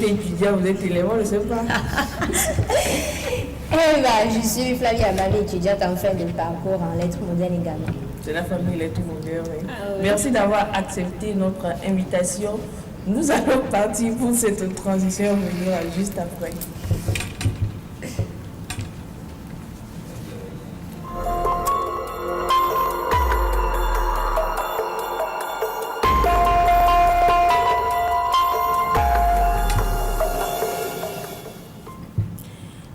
étudiant, vous êtes élève, on ne sait pas. Eh ben, je suis Flavie Amali, étudiante en fin de parcours en lettres modernes également. C'est la famille Lettres modernes. Oui. Merci d'avoir accepté notre invitation. Nous allons partir pour cette transition, venir juste après.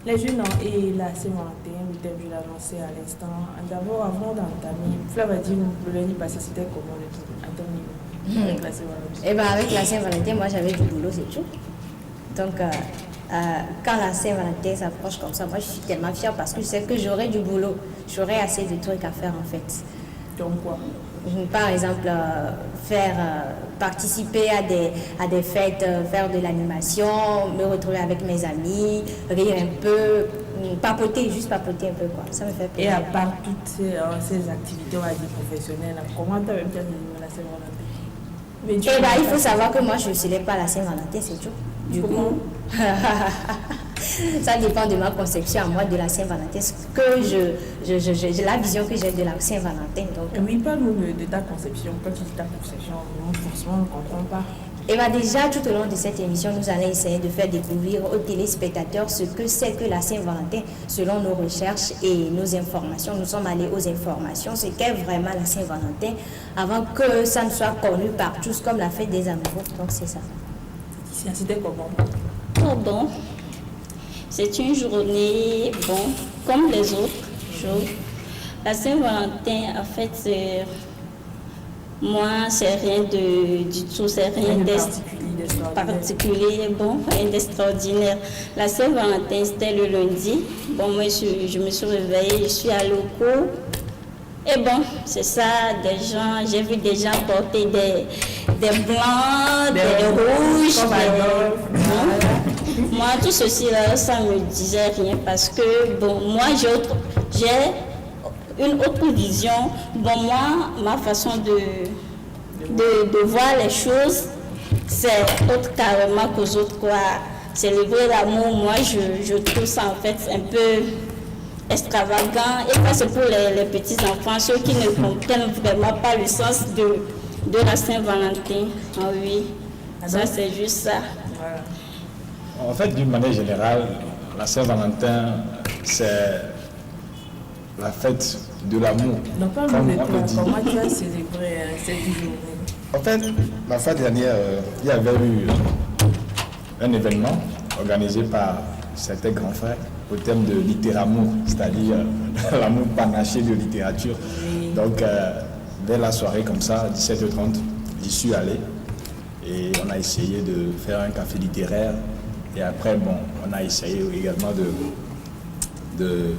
Les jeunes et la Saint-Valentin, le thème, je l'ai annoncé à l'instant. D'abord, avant d'entamer, Flav a dit le lundi passé, c'était comment à ton niveau avec la Saint-Valentin? Eh bien, avec la Saint-Valentin, moi j'avais du boulot, c'est tout. Donc, quand la Saint-Valentin s'approche comme ça, moi je suis tellement fière parce que je sais que j'aurai du boulot, j'aurai assez de trucs à faire en fait. Donc quoi? Par exemple, participer à des fêtes, faire de l'animation, me retrouver avec mes amis, rire un peu, juste papoter un peu quoi. Ça me fait plaisir. Et à part toutes ces activités, on va dire professionnelles, comment tu as même bien la Saint-Valentin? Eh bien, il faut savoir que moi je ne célèbre pas la Saint-Valentin, c'est tout. Du coup, ça dépend de ma conception à moi de la Saint-Valentin, la vision que j'ai de la Saint-Valentin. Donc, oui, parle-nous de ta conception. Quand tu dis ta conception, forcément, on ne comprend pas. Et bien déjà, tout au long de cette émission, nous allons essayer de faire découvrir aux téléspectateurs ce que c'est que la Saint-Valentin selon nos recherches et nos informations. Nous sommes allés aux informations, ce qu'est vraiment la Saint-Valentin, avant que ça ne soit connu par tous comme la fête des amoureux. Donc c'est ça. C'était comment? Oh bon, c'est une journée, bon, comme les autres jours. La Saint-Valentin, en fait, moi, c'est rien du tout, c'est rien particulier, bon, rien d'extraordinaire. La Saint-Valentin, c'était le lundi. Bon, moi, je me suis réveillée, je suis allée au cours. Et bon, c'est ça, j'ai vu des gens porter des blancs, des rouges, Moi, tout ceci là, ça ne me disait rien parce que, bon, moi, j'ai une autre vision. Bon, moi, ma façon de voir les choses, c'est autre carrément qu'aux autres, quoi. Célébrer l'amour, moi, je trouve ça, en fait, un peu extravagant. Et ça, c'est pour les petits-enfants, ceux qui ne comprennent vraiment pas le sens de la Saint-Valentin. Ah oui, ça, c'est juste ça. Voilà. En fait, d'une manière générale, la Saint-Valentin, c'est la fête de l'amour. Donc, comment tu as célébré cette journée? En fait, la fois dernière, il y avait eu un événement organisé par certains grands frères au thème de littéramour, c'est-à-dire l'amour panaché de littérature. Donc, vers la soirée comme ça, 17h30, j'y suis allé et on a essayé de faire un café littéraire. Et après, bon, on a essayé également de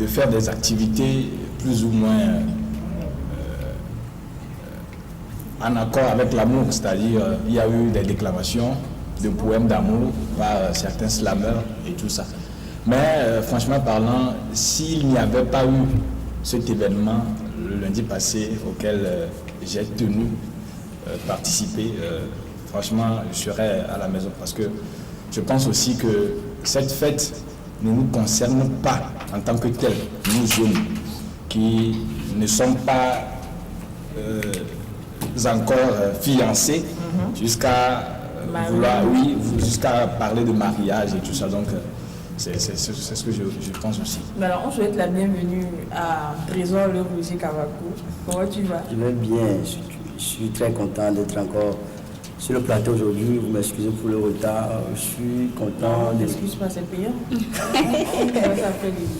faire des activités plus ou moins en accord avec l'amour, c'est-à-dire il y a eu des déclamations de poèmes d'amour par certains slameurs et tout ça. Mais franchement parlant, s'il n'y avait pas eu cet événement le lundi passé auquel j'ai tenu participer, franchement, je serais à la maison parce que je pense aussi que cette fête ne nous concerne pas en tant que telle, nous jeunes qui ne sommes pas encore fiancés jusqu'à vouloir, oui, jusqu'à parler de mariage et tout ça. Donc, c'est ce que je pense aussi. Alors, on souhaite la bienvenue à Trésor Le Roger Kavakou. Comment tu vas? Je vais bien, je suis très content d'être encore sur le plateau aujourd'hui. Vous m'excusez pour le retard, je suis content. Non, n'excuse pas, c'est payant.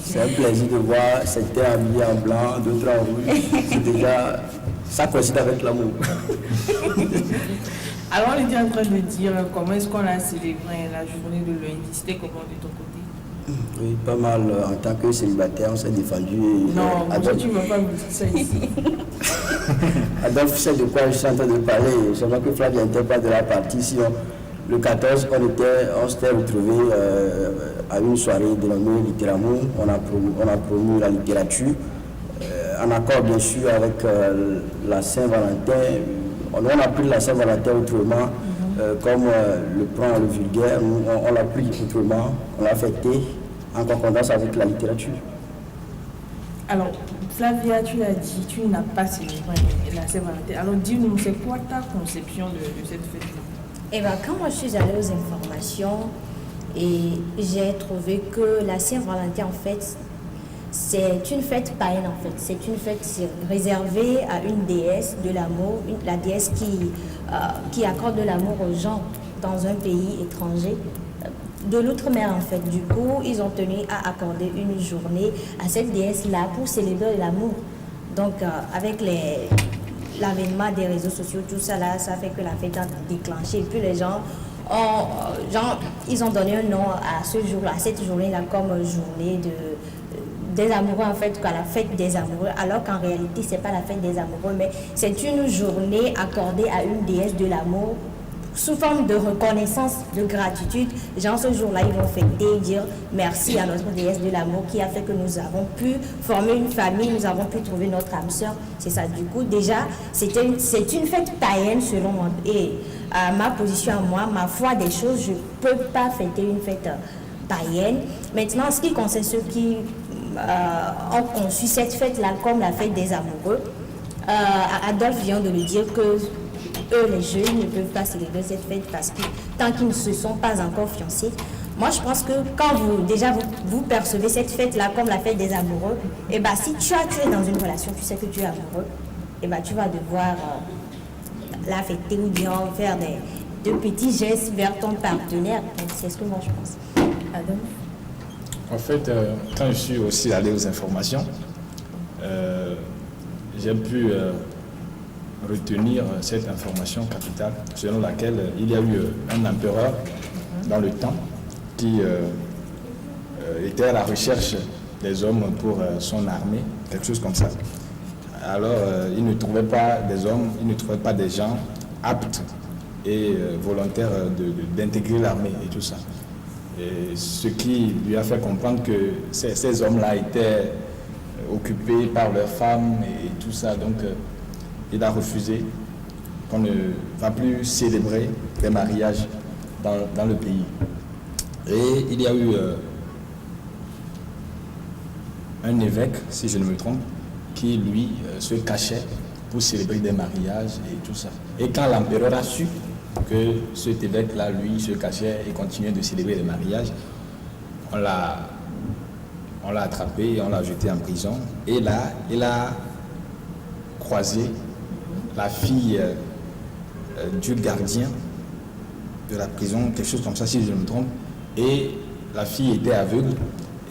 C'est un plaisir de voir certains habillés en blanc, d'autres en rouge. C'est déjà, ça coïncide avec l'amour. Alors, on était en train de dire comment est-ce qu'on a célébré la journée de lundi. C'était comment de ton côté? Oui, pas mal. En tant que célibataire, on s'est défendu. Non, tu ne vas pas me dire ça ici. Adolphe sait de quoi je suis en train de parler. Je vois que Flavie n'était pas de la partie. Sinon, le 14, on s'était retrouvés à une soirée dénommée Littéramour. On a promu la littérature. En accord, bien sûr, avec la Saint-Valentin. On a pris la Saint-Valentin autrement. comme le prend le vulgaire, on l'a pris autrement, on l'a affecté en concordance avec la littérature. Alors, Flavia, tu l'as dit, tu n'as pas célébré la Saint-Valentin. Alors, dis-nous, c'est quoi ta conception de cette fête-là? Eh bien, quand moi je suis allée aux informations, et j'ai trouvé que la Saint-Valentin, en fait, c'est une fête païenne, en fait. C'est une fête réservée à une déesse de l'amour, la déesse qui accorde de l'amour aux gens dans un pays étranger. De l'outre-mer, en fait. Du coup, ils ont tenu à accorder une journée à cette déesse-là pour célébrer l'amour. Donc, avec l'avènement des réseaux sociaux, tout ça là, ça fait que la fête a déclenché. Et puis les gens ils ont donné un nom à ce jour-là, à cette journée-là, comme journée des amoureux, en fait, qu'à la fête des amoureux, alors qu'en réalité, c'est pas la fête des amoureux, mais c'est une journée accordée à une déesse de l'amour sous forme de reconnaissance, de gratitude. Genre, ce jour-là, ils vont fêter, dire merci à notre déesse de l'amour qui a fait que nous avons pu former une famille, nous avons pu trouver notre âme sœur. C'est ça. Du coup, déjà, c'est une fête païenne selon moi. Et à ma position à moi, ma foi des choses, je ne peux pas fêter une fête païenne. Maintenant, en ce qui concerne ceux qui ont conçu cette fête-là comme la fête des amoureux, Adolphe vient de le dire que eux, les jeunes, ne peuvent pas célébrer cette fête parce que tant qu'ils ne se sont pas encore fiancés. Moi, je pense que quand vous percevez cette fête-là comme la fête des amoureux, et ben, si tu es dans une relation, tu sais que tu es amoureux, et ben, tu vas devoir la fêter ou bien faire de petits gestes vers ton partenaire. C'est ce que moi, je pense. Adam? En fait, quand je suis aussi allé aux informations, j'ai pu retenir cette information capitale selon laquelle il y a eu un empereur dans le temps qui était à la recherche des hommes pour son armée, quelque chose comme ça. Alors, il ne trouvait pas des hommes, il ne trouvait pas des gens aptes et volontaires d'intégrer l'armée et tout ça. Et ce qui lui a fait comprendre que ces hommes-là étaient occupés par leurs femmes et tout ça. Donc, il a refusé qu'on ne va plus célébrer les mariages dans le pays. Et il y a eu un évêque, si je ne me trompe, qui lui se cachait pour célébrer des mariages et tout ça. Et quand l'empereur a su que cet évêque-là, lui, se cachait et continuait de célébrer les mariages, on l'a attrapé et on l'a jeté en prison. Et là, il a croisé la fille du gardien de la prison, quelque chose comme ça, si je ne me trompe. Et la fille était aveugle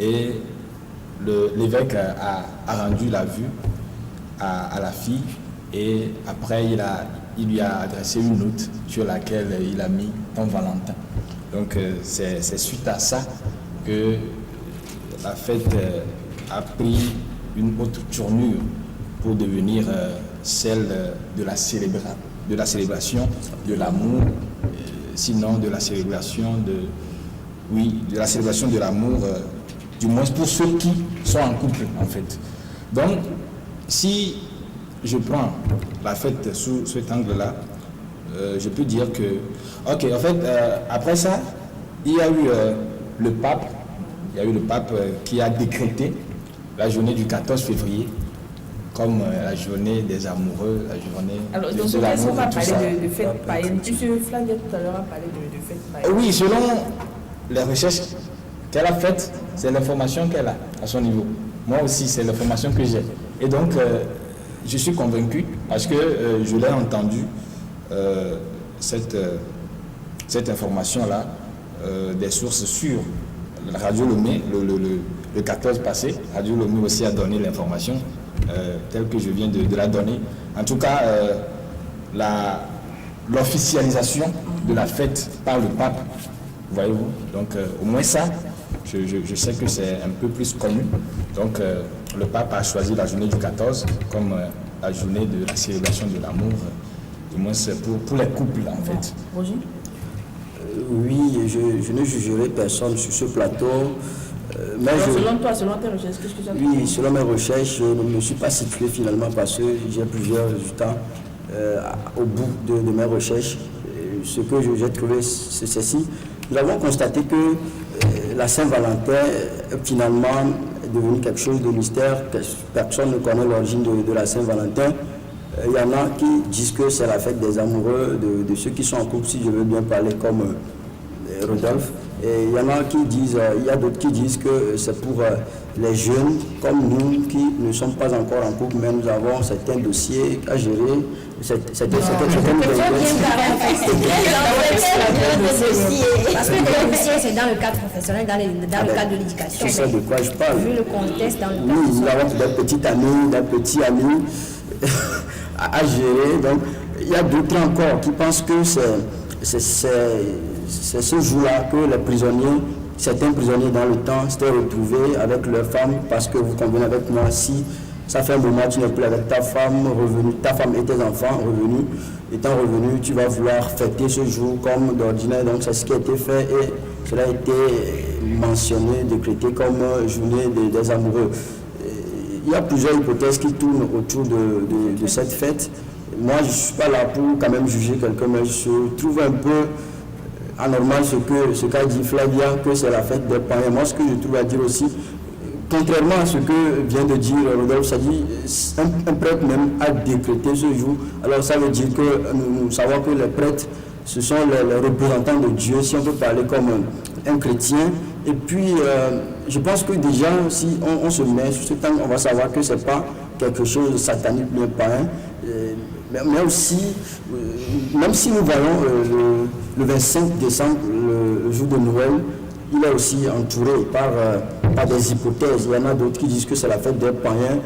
et l'évêque a rendu la vue à la fille et après il lui a adressé une note sur laquelle il a mis Don Valentin. Donc c'est suite à ça que la fête a pris une autre tournure pour devenir celle de la célébration de l'amour, sinon de la célébration de la célébration de l'amour, du moins pour ceux qui sont en couple en fait. Donc, si je prends la fête sous cet angle-là, je peux dire que, ok, en fait, après ça, il y a eu le pape qui a décrété la journée du 14 février comme la journée des amoureux, la journée alors, donc, de l'amour. on va parler de fête païenne. Tu sais, Flavia tout à l'heure a parlé de fête païenne. Oui, selon les recherches qu'elle a faites, c'est l'information qu'elle a à son niveau. Moi aussi, c'est l'information que j'ai. Et donc, je suis convaincu parce que je l'ai entendu, cette information-là, des sources sûres. La Radio Lomé, le 14 passé, Radio Lomé aussi a donné l'information telle que je viens de la donner. En tout cas, l'officialisation de la fête par le pape, voyez-vous. Donc, au moins ça, je sais que c'est un peu plus connu. Donc, le pape a choisi la journée du 14 comme la journée de la célébration de l'amour, du moins c'est pour les couples en fait. Roger? Oui, je ne jugerai personne sur ce plateau. Mais selon toi, selon tes recherches, qu'est-ce que tu as trouvé? Oui, selon mes recherches, je ne me suis pas situé finalement parce que j'ai plusieurs résultats au bout de mes recherches. ce que j'ai trouvé, c'est ceci. Nous avons constaté que la Saint-Valentin, finalement, est devenue quelque chose de mystère. Personne ne connaît l'origine de la Saint-Valentin. Il y en a qui disent que c'est la fête des amoureux, de ceux qui sont en couple, si je veux bien parler comme Rodolphe. Et il y en a qui disent, il y a d'autres qui disent que c'est pour les jeunes comme nous qui ne sommes pas encore en couple, mais nous avons certains dossiers à gérer. Parce que le dossier, c'est dans le cadre professionnel, dans le cadre de l'éducation. C'est ça de quoi je parle. Vu le contexte dans le cadre. Oui, nous avons des petites amies, des petits amis à gérer. Donc, il y a d'autres encore qui pensent que c'est ce jour-là que les prisonniers, certains prisonniers dans le temps, s'étaient retrouvés avec leurs femmes, parce que vous convenez avec moi, si ça fait un moment tu n'es plus avec ta femme, ta femme et tes enfants étant revenus, tu vas vouloir fêter ce jour comme d'ordinaire. Donc c'est ce qui a été fait et cela a été mentionné, décrété comme journée des amoureux. Il y a plusieurs hypothèses qui tournent autour de cette fête. Moi, je ne suis pas là pour quand même juger quelqu'un, mais je trouve un peu anormal ce qu'a dit Flavia, que c'est la fête des païens. Moi, ce que je trouve à dire aussi, contrairement à ce que vient de dire Rodolphe, ça dit un prêtre même a décrété ce jour. Alors ça veut dire que nous savons que les prêtres, ce sont les représentants de Dieu, si on peut parler comme un chrétien. Et puis, je pense que déjà, si on se met sur ce temps, on va savoir que ce n'est pas quelque chose de satanique, bien païen. Mais aussi, même si nous voyons le 25 décembre, le jour de Noël, il est aussi entouré par des hypothèses. Il y en a d'autres qui disent que c'est la fête des païens.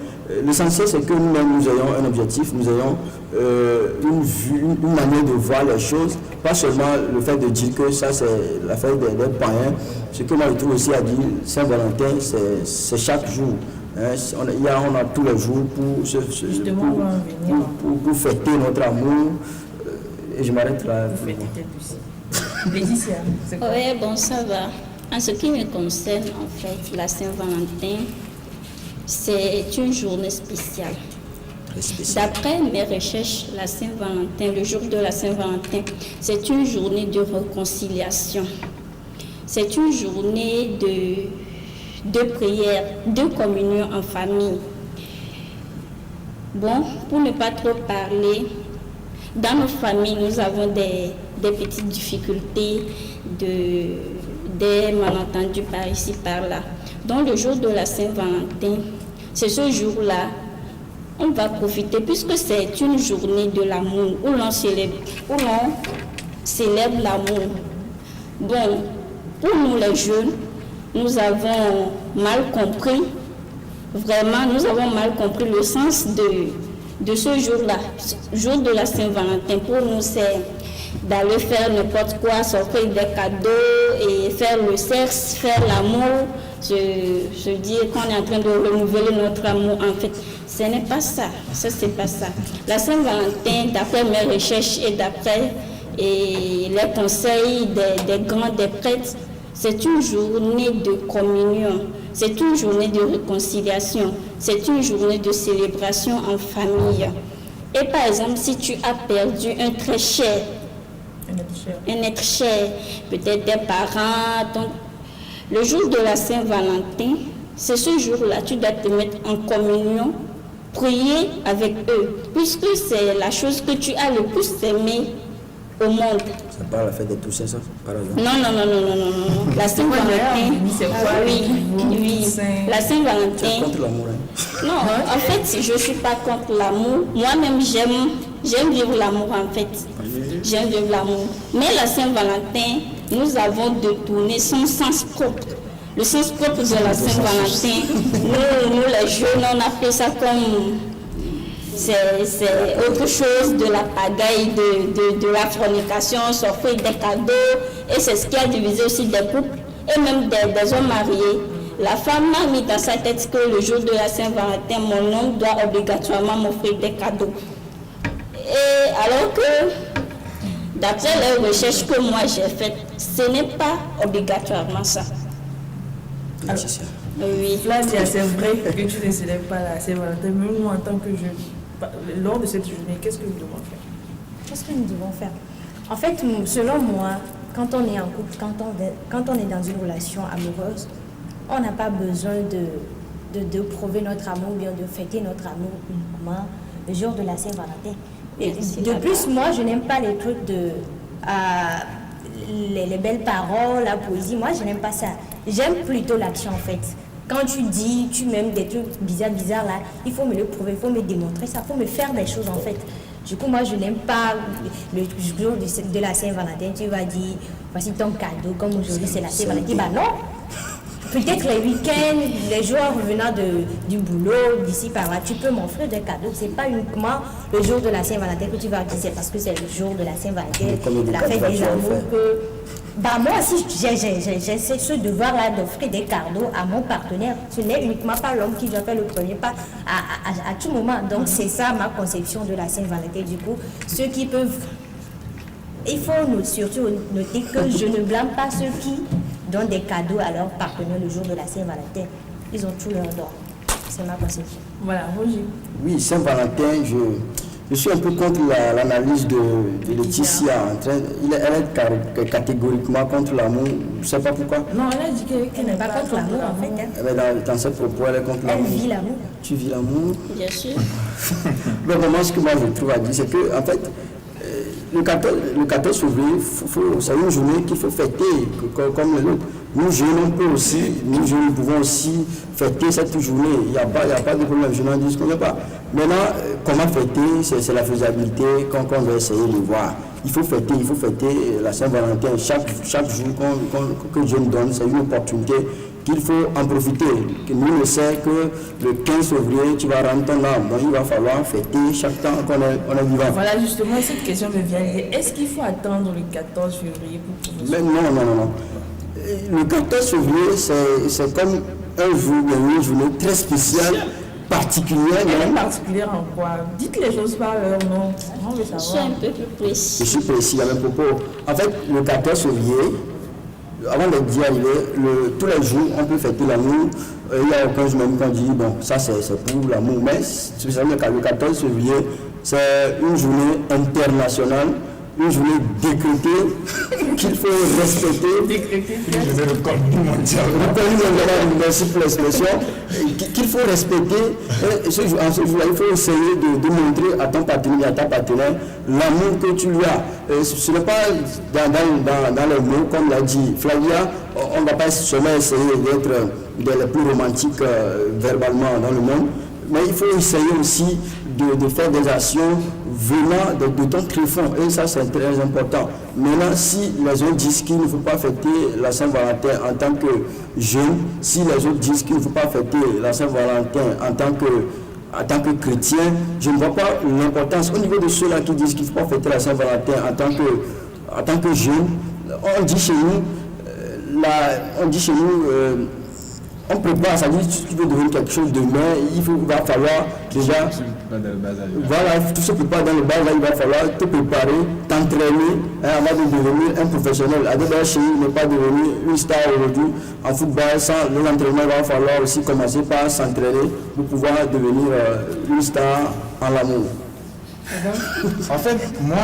L'essentiel, c'est que nous-mêmes, nous ayons un objectif, nous ayons une manière de voir les choses, pas seulement le fait de dire que ça, c'est la fête des païens. Ce que moi, je trouve aussi à dire, Saint-Valentin, c'est chaque jour. On a tous les jours pour fêter notre amour. Et je m'arrête là. Laetitia, c'est quoi? Oui, bon, ça va. En ce qui me concerne, en fait, la Saint-Valentin, c'est une journée spéciale. D'après mes recherches, la Saint-Valentin, le jour de la Saint-Valentin, c'est une journée de réconciliation. C'est une journée de prière, de communion en famille. Bon, pour ne pas trop parler, dans nos familles, nous avons des petites difficultés, des malentendus par ici, par là. Donc le jour de la Saint-Valentin, c'est ce jour-là, on va profiter, puisque c'est une journée de l'amour, où l'on célèbre l'amour. Bon, pour nous les jeunes, nous avons mal compris, vraiment, nous avons mal compris le sens de ce jour-là, jour de la Saint-Valentin. Pour nous, c'est d'aller faire n'importe quoi, s'offrir des cadeaux et faire le sexe, faire l'amour, se dire qu'on est en train de renouveler notre amour. En fait, ce n'est pas ça. C'est pas ça. La Saint-Valentin, d'après mes recherches et d'après les conseils des grands, des prêtres, c'est une journée de communion, c'est une journée de réconciliation, c'est une journée de célébration en famille. Et par exemple, si tu as perdu un très cher, un être cher, peut-être tes parents, donc, le jour de la Saint-Valentin, c'est ce jour-là, tu dois te mettre en communion, prier avec eux, puisque c'est la chose que tu as le plus aimé au monde. C'est pas la fête de Toussaint, ça, par exemple? Non. La Saint-Valentin, oui. La Saint-Valentin. Tu es contre l'amour, hein? Non, en fait, je ne suis pas contre l'amour. Moi-même, j'aime vivre l'amour, en fait. J'aime vivre l'amour. Mais la Saint-Valentin, nous avons détourné son sens propre. Le sens propre de la Saint-Valentin, nous les jeunes, on a fait ça comme... C'est autre chose de la pagaille, de la fornication, s'offrir des cadeaux. Et c'est ce qui a divisé aussi des couples et même des hommes mariés. La femme m'a mis dans sa tête que le jour de la Saint-Valentin, mon homme doit obligatoirement m'offrir des cadeaux. Et alors que, d'après les recherches que moi j'ai faites, ce n'est pas obligatoirement ça. Alors, oui. Flavia, c'est vrai que tu ne célèbres pas la Saint-Valentin, mais moi en tant que jeune, lors de cette journée, qu'est-ce que nous devons faire? Qu'est-ce que nous devons faire? En fait, selon moi, quand on est en couple, quand on est dans une relation amoureuse, on n'a pas besoin de prouver notre amour ou bien de fêter notre amour uniquement le jour de la Saint-Valentin. Et de plus, moi, je n'aime pas les trucs les belles paroles, la poésie. Moi, je n'aime pas ça. J'aime plutôt l'action, en fait. Quand tu m'aimes des trucs bizarres là, il faut me le prouver, il faut me démontrer ça, il faut me faire des choses, en fait. Du coup, moi, je n'aime pas le jour de la Saint-Valentin. Tu vas dire, voici ton cadeau, comme aujourd'hui, c'est la Saint-Valentin. Bah non. Peut-être les week-ends, les jours revenant du boulot, d'ici par là, tu peux m'offrir des cadeaux. C'est pas uniquement le jour de la Saint-Valentin que tu vas dire, c'est parce que c'est le jour de la Saint-Valentin, la fête des amours que... Bah moi aussi, j'ai ce devoir-là d'offrir des cadeaux à mon partenaire. Ce n'est uniquement pas l'homme qui doit faire le premier pas à tout moment. Donc c'est ça ma conception de la Saint-Valentin. Du coup, ceux qui peuvent... Il faut surtout noter que je ne blâme pas ceux qui donnent des cadeaux à leur partenaire le jour de la Saint-Valentin. Ils ont tout leur don. C'est ma conception. Voilà, Roger. Oui, Saint-Valentin, je suis un peu contre l'analyse de Laetitia. Elle est catégoriquement contre l'amour. Je ne sais pas pourquoi. Non, elle a dit qu'elle n'est pas contre l'amour, en fait. Hein. Mais dans ses propos, elle est contre l'amour. Elle vit l'amour. Tu vis l'amour? Bien sûr. Mais vraiment, ce que moi je trouve à dire, c'est que, en fait, le 14 février, c'est une journée qu'il faut fêter comme les autres. Nous jeunes, nous pouvons aussi fêter cette journée. Il n'y a pas de problème. Je n'en dis pas. Maintenant, comment fêter, c'est la faisabilité qu'on va essayer de voir. Il faut fêter la Saint-Valentin. Chaque jour que Dieu nous donne, c'est une opportunité qu'il faut en profiter. Nous le savons que le 15 février, tu vas rendre ton âme. Donc il va falloir fêter chaque temps qu'on est vivant. Voilà, justement, cette question me vient. Est-ce qu'il faut attendre le 14 février pour pouvoir... Mais non. Le 14 février, c'est comme une journée très spéciale, particulière. Elle est particulière en quoi? Dites les choses par leur nom. On veut Je suis savoir. un peu plus précis. Je suis précis à mes propos. En fait, le 14 février, avant d'y arriver, tous les jours, on peut fêter l'amour. Il y a aucun jour même qu'on dit, bon, ça c'est pour l'amour. Mais spécialement le 14 février, c'est une journée internationale, une journée décrétée qu'il faut respecter. Le corps mondial. Merci pour l'expression. Qu'il faut respecter. En ce jour-là, il faut essayer de montrer à ton partenaire, à ta partenaire, l'amour que tu lui as. Ce n'est pas dans les mots, comme l'a dit Flavia, on ne va pas seulement essayer d'être les plus romantiques verbalement dans le monde, mais il faut essayer aussi de faire des actions venant de ton tréfonds, et ça c'est très important. Maintenant, si les autres disent qu'il ne faut pas fêter la Saint-Valentin en tant que jeune, si les autres disent qu'il ne faut pas fêter la Saint-Valentin en tant que chrétien, je ne vois pas l'importance. Au niveau de ceux-là qui disent qu'il ne faut pas fêter la Saint-Valentin en tant que jeune, on dit chez nous, on prépare, ça dit si tu veux devenir quelque chose demain, il va falloir déjà, voilà, tout se prépare dans le bas, là, il va falloir te préparer, t'entraîner avant de devenir un professionnel. Adèle chez nous n'est pas devenu une star aujourd'hui en football, sans l'entraînement, il va falloir aussi commencer par s'entraîner pour pouvoir devenir une star en l'amour. En fait, moi,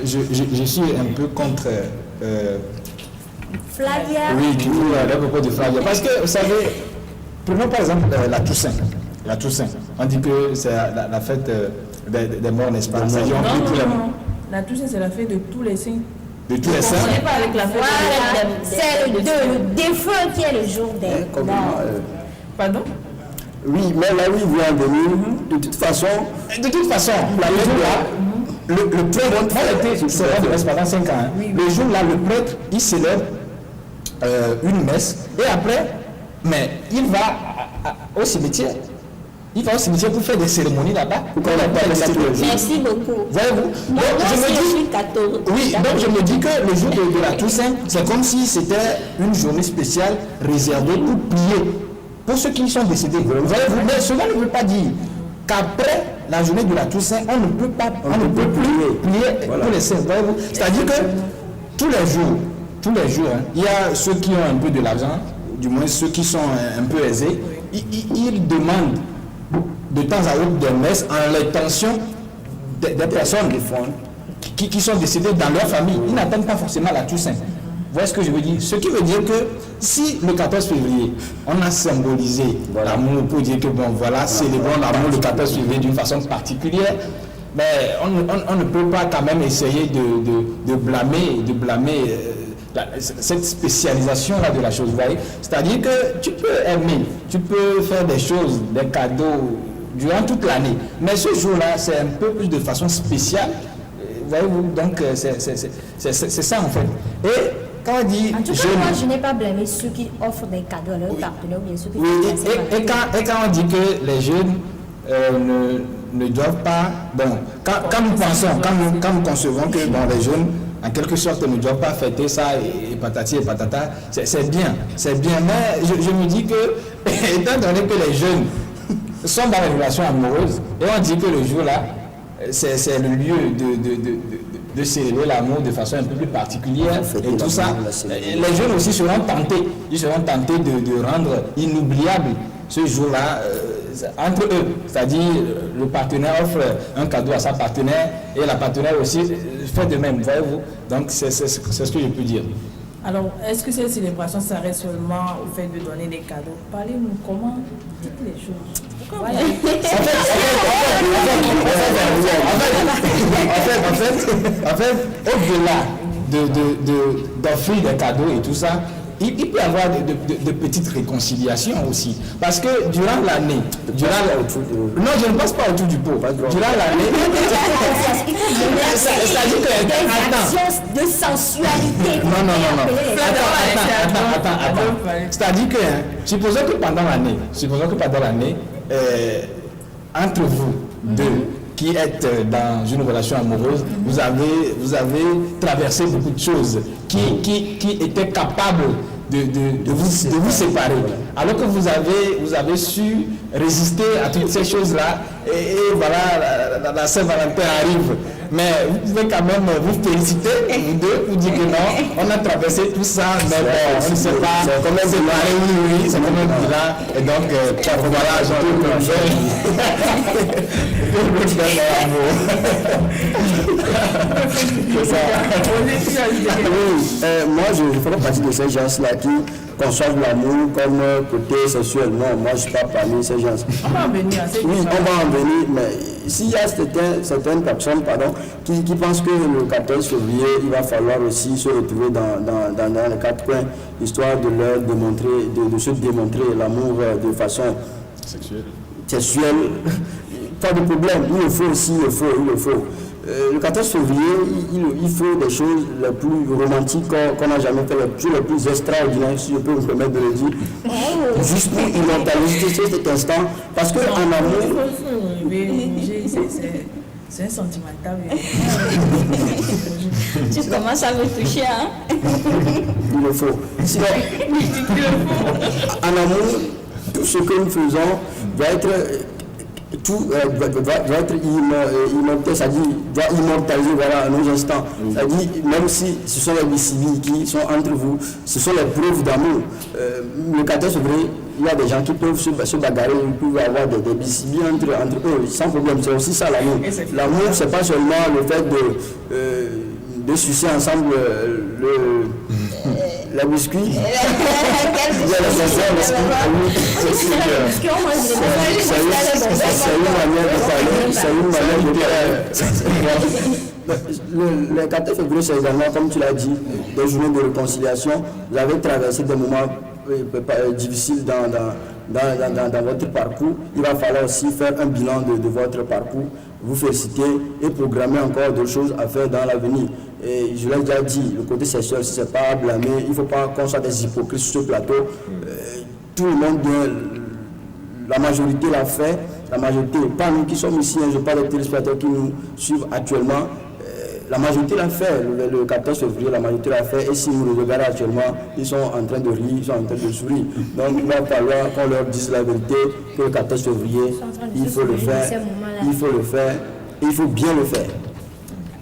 je suis un peu contre... Flavia. Oui, du coup, à propos de Flavia. Parce que, vous savez, prenons par exemple la Toussaint. La Toussaint. On dit que c'est la fête des morts, n'est-ce pas? Non. La Toussaint, c'est la fête de tous les saints. De tous les saints. On n'est pas avec la fête Voilà, c'est le défunt qui est le jour des morts. Pardon? Oui, mais là où il vient en venir, de toute façon, la jour là, le prêtre, moi j'étais célèbre de messe pendant 5 ans. Hein. Le jour là, le prêtre, il célèbre une messe et après, mais il va au cimetière. Il va au cimetière pour faire des cérémonies là-bas. Merci beaucoup. Voyez-vous? Moi aussi, je suis catholique. Oui, donc je me dis que le jour de la Toussaint, c'est comme si c'était une journée spéciale réservée pour prier. Pour ceux qui sont décédés. Voyez-vous? Mais cela ne veut pas dire qu'après la journée de la Toussaint, on ne peut plus prier pour les saints. Voyez-vous? C'est-à-dire que tous les jours, hein, il y a ceux qui ont un peu de l'argent, du moins ceux qui sont un peu aisés, ils demandent de temps à autre des messes en l'intention des personnes qui sont décédés dans leur famille. Ils n'attendent pas forcément la Toussaint. Vous voyez ce que je veux dire? Ce qui veut dire que si le 14 février, on a symbolisé l'amour pour dire que bon voilà, célébrons l'amour le 14 février d'une façon particulière, mais on ne peut pas quand même essayer de blâmer cette spécialisation-là de la chose. Vous voyez? C'est-à-dire que tu peux aimer, tu peux faire des choses, des cadeaux durant toute l'année, mais ce jour-là, c'est un peu plus de façon spéciale. Voyez-vous? Donc c'est ça en fait. Et quand on dit en tout cas, moi, je n'ai pas blâmé ceux qui offrent des cadeaux à leurs partenaires ou bien ceux qui et quand on dit que les jeunes ne doivent pas... Bon, quand nous concevons que bon, les jeunes, en quelque sorte, ne doivent pas fêter ça et patati et patata, c'est bien. Mais je me dis que, étant donné que les jeunes sont dans les relations amoureuses, et on dit que le jour-là, c'est le lieu de célébrer l'amour de façon un peu plus particulière et tout ça. Les jeunes aussi seront tentés, de rendre inoubliable ce jour-là entre eux. C'est-à-dire le partenaire offre un cadeau à sa partenaire et la partenaire aussi fait de même, voyez-vous. Donc c'est ce que je peux dire. Alors, est-ce que cette célébration s'arrête seulement au fait de donner des cadeaux? Parlez-nous comment, dites les choses. Voilà. En fait, au-delà d'offrir des cadeaux et tout ça, il peut y avoir de petites réconciliations aussi. Parce que durant l'année, non, je ne passe pas autour du pot. Durant l'année, c'est-à-dire que... des actions de sensualité. Non. Attends. C'est-à-dire que, supposons que pendant l'année, entre vous deux, qui êtes dans une relation amoureuse, vous avez traversé beaucoup de choses qui étaient capables de vous séparer. Alors que vous avez su résister à toutes ces choses-là, et voilà, la Saint-Valentin arrive. Mais vous pouvez quand même vous féliciter, vous deux, vous dire que non, on a traversé tout ça, mais bon, on ne sait pas, c'est quand même séparé, oui, c'est quand même là, et donc, voilà, j'ai tout le moi, je fais partie de ces gens-là qui conçoivent l'amour comme côté sexuel. Non, moi, je ne suis pas parmi ces gens. On va en venir. Oui, on va en venir, mais s'il y a certaines personnes qui pensent que le 14 février, il va falloir aussi se retrouver dans les quatre coins, histoire de leur démontrer, de se démontrer l'amour de façon sexuelle, pas de problème, il le faut aussi, il le faut. Le 14 février, il faut des choses les plus romantiques qu'on n'a jamais fait, les choses les plus extraordinaires, si je peux me permettre de le dire, juste pour immortaliser cet instant, parce qu'en amour... C'est un sentimental. Tu commences à me toucher, hein? Il le faut. Sinon, en amour, tout ce que nous faisons doit être... doit être immortel, c'est-à-dire doit immortaliser nos instants. C'est-à-dire, même si ce sont les BCB qui sont entre vous, ce sont les preuves d'amour. Le 14 février, il y a des gens qui peuvent se bagarrer, ils peuvent avoir des BCB entre eux, sans problème. C'est aussi ça l'amour. L'amour, c'est pas seulement le fait de sucer ensemble la biscuit. C'est une manière de parler. Le 14 février, c'est également, comme tu l'as dit, des journées de réconciliation. Vous avez traversé des moments difficiles dans votre parcours. Il va falloir aussi faire un bilan de votre parcours, vous féliciter et programmer encore d'autres choses à faire dans l'avenir. Et je l'ai déjà dit, le côté sexuel, si ce n'est pas à blâmer, il ne faut pas qu'on soit des hypocrites sur ce plateau. Tout le monde, la majorité l'a fait, la majorité, pas nous qui sommes ici, je parle des téléspectateurs qui nous suivent actuellement, la majorité l'a fait, le 14 février, la majorité l'a fait, et si vous le regardez actuellement, ils sont en train de rire, ils sont en train de sourire. Donc il va falloir qu'on leur dise la vérité, que le 14 février, il faut le faire, il faut le faire, et il faut bien le faire.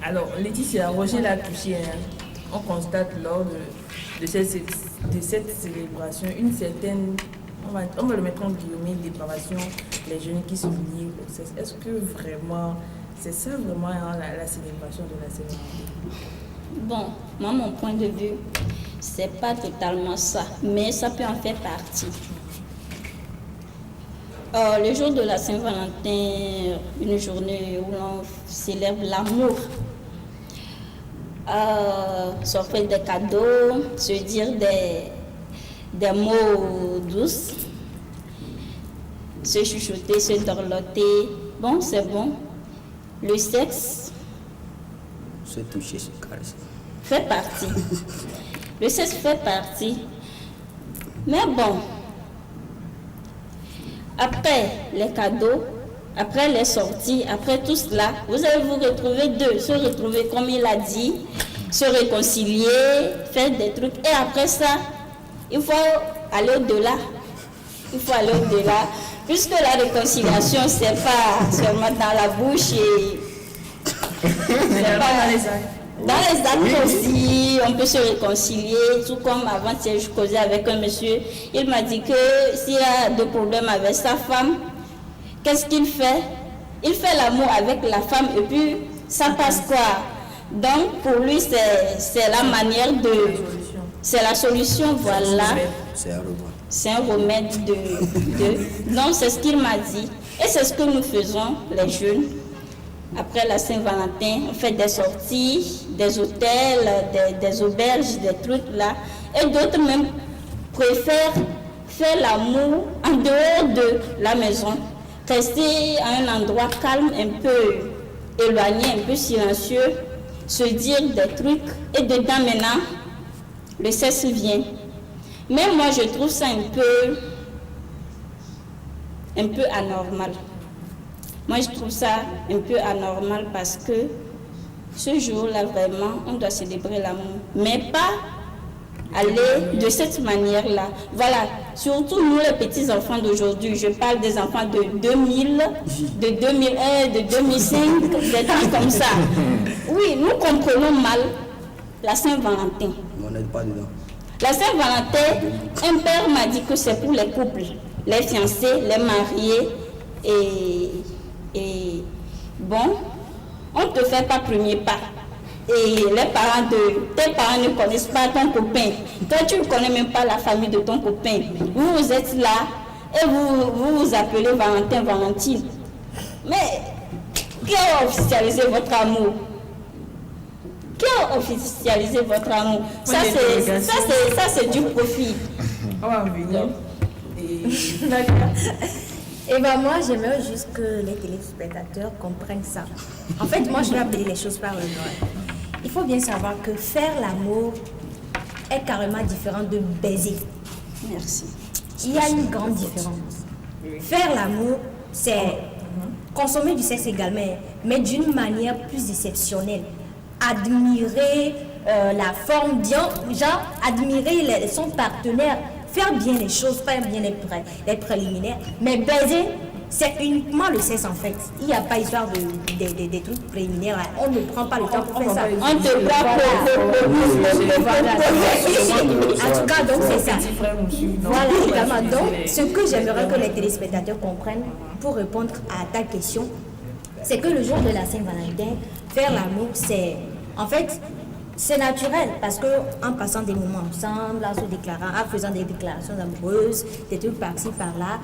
Alors, Laetitia, Roger l'a touché. On constate lors de cette célébration une certaine, on va le mettre en guillemets, dépravation, les jeunes qui se lient au sexe. Est-ce que vraiment C'est ça vraiment la célébration de la Saint-Valentin. Bon, moi, mon point de vue, c'est pas totalement ça, mais ça peut en faire partie. Le jour de la Saint-Valentin, une journée où l'on célèbre l'amour, s'offrir des cadeaux, se dire des mots doux, se chuchoter, se dorloter. Bon, c'est bon. Le sexe Se toucher, se caresser. fait partie. Le sexe fait partie. Mais bon, après les cadeaux, après les sorties, après tout cela, vous allez vous retrouver deux, se retrouver comme il a dit, se réconcilier, faire des trucs. Et après ça, il faut aller au-delà. Il faut aller au-delà. Puisque la réconciliation, c'est pas seulement dans la bouche et c'est pas dans les actes. Dans les actes aussi, on peut se réconcilier. Tout comme avant, je causais avec un monsieur, il m'a dit que s'il a des problèmes avec sa femme, qu'est-ce qu'il fait? Il fait l'amour avec la femme et puis ça passe quoi? Donc pour lui, c'est la manière de... C'est la solution, voilà. C'est un remède. C'est un remède de... Donc c'est ce qu'il m'a dit. Et c'est ce que nous faisons, les jeunes. Après la Saint-Valentin, on fait des sorties, des hôtels, des auberges, des trucs là. Et d'autres même préfèrent faire l'amour en dehors de la maison. Rester à un endroit calme, un peu éloigné, un peu silencieux, se dire des trucs. Et dedans maintenant, le sexe vient. Mais moi, je trouve ça un peu anormal. Moi, je trouve ça un peu anormal parce que ce jour-là, vraiment, on doit célébrer l'amour. Mais pas aller de cette manière-là. Voilà, surtout nous, les petits-enfants d'aujourd'hui. Je parle des enfants de 2000, de 2001, de 2005, des trucs comme ça. Oui, nous comprenons mal la Saint-Valentin. On n'est pas dedans. La Saint-Valentin, un père m'a dit que c'est pour les couples, les fiancés, les mariés et bon, on ne te fait pas premier pas. Et les parents tes parents ne connaissent pas ton copain. Toi, tu ne connais même pas la famille de ton copain. Vous êtes là et vous appelez Valentin, Valentine. Mais qui a officialisé votre amour? Qui a officialisé votre amour? Ça, c'est du profit. On va venir. Et ben moi, j'aimerais juste que les téléspectateurs comprennent ça. En fait, moi, je vais appeler les choses par le nom. Il faut bien savoir que faire l'amour est carrément différent de baiser. Merci. Il y a une grande différence. Faire l'amour, c'est consommer du sexe également, mais d'une manière plus exceptionnelle. Admirer la forme, genre admirer son partenaire, faire bien les choses, faire bien les préliminaires. Mais baiser, c'est uniquement le sexe en fait. Il n'y a pas histoire des trucs préliminaires. On ne prend pas le temps pour faire ça. On te voit En tout cas, donc c'est ça. Voilà, également. Donc, ce que j'aimerais que les téléspectateurs comprennent pour répondre à ta question, c'est que le jour de la Saint-Valentin, faire l'amour, c'est... En fait, c'est naturel parce que en passant des moments ensemble, en se déclarant, en faisant des déclarations amoureuses, des trucs par-ci, par-là,